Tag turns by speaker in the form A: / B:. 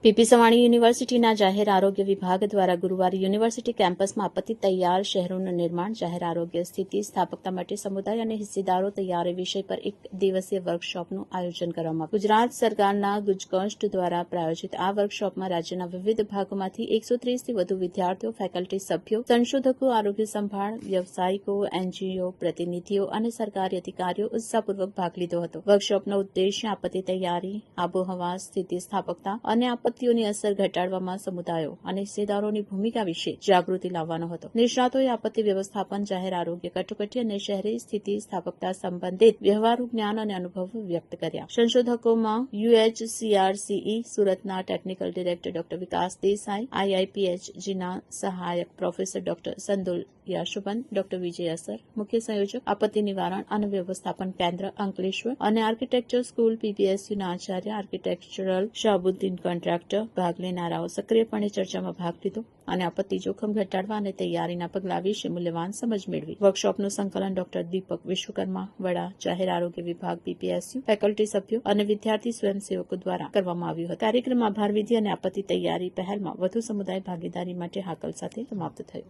A: PP Savani યુનિવર્સિટીના જાહેર આરોગ્ય વિભાગ દ્વારા ગુરુવારે યુનિવર્સિટી કેમ્પસમાં આપત્તિ તૈયાર શહેરોનું નિર્માણ, જાહેર આરોગ્ય સ્થિતિ સ્થાપકતા માટે સમુદાય અને હિસ્સેદારો તૈયારી વિષય પર એક દિવસીય વર્કશોપનું આયોજન કરવામાં આવ્યું. ગુજરાત સરકારના ગુજકોસ્ટ દ્વારા પ્રાયોજિત આ વર્કશોપમાં રાજ્યના વિવિધ ભાગોમાંથી 130થી વધુ વિદ્યાર્થીઓ, ફેકલ્ટી સભ્યો, સંશોધકો, આરોગ્ય સંભાળ વ્યવસાયિકો, એનજીઓ પ્રતિનિધિઓ અને સરકારી અધિકારીઓ ઉત્સાહપૂર્વક ભાગ લીધો હતો. વર્કશોપનો ઉદ્દેશ્ય આપત્તિ તૈયારી, આબોહવા સ્થિતિ સ્થાપકતા અને આપત્તિઓની અસર ઘટાડવામાં સમુદાયો અને હિસ્સેદારોની ભૂમિકા વિશે જાગૃતિ લાવવાનો હતો. નિષ્ણાતોએ આપત્તિ વ્યવસ્થાપન, જાહેર આરોગ્ય કટોકટી અને શહેરી સ્થિતિ સ્થાપકતા સંબંધિત વ્યવહારુ જ્ઞાન અને અનુભવો વ્યક્ત કર્યા. સંશોધકોમાં UHCRCE સુરતના ટેકનિકલ ડિરેક્ટર ડોક્ટર વિકાસ દેસાઈ, IIPHGના સહાયક પ્રોફેસર ડોક્ટર સંદુલ યાશુબન, ડોક્ટર વિજય અસર, મુખ્ય સંયોજક આપત્તિ નિવારણ અને વ્યવસ્થાપન કેન્દ્ર અંકલેશ્વર અને architecture school PPSUના Acharya architectural Shahbuddin contractor ભાગ લેનારાઓ સક્રિયપણે ચર્ચામાં ભાગ લીધો અને આપત્તિ જોખમ ઘટાડવા અને તૈયારીના પગલાં વિશે મૂલ્યવાન સમજ મેળવી. વર્કશોપનું સંકલન ડોક્ટર દીપક વિશ્વકર્મા, વડા, જાહેર આરોગ્ય વિભાગ PPSU, ફેકલ્ટી સભ્યો અને વિદ્યાર્થી સ્વયંસેવકો દ્વારા કરવામાં આવ્યું હતું. કાર્યક્રમ આભાર વિધિ અને આપત્તિ તૈયારી પહેલમાં વધુ સમુદાય ભાગીદારી માટે હાકલ સાથે સમાપ્ત થયો.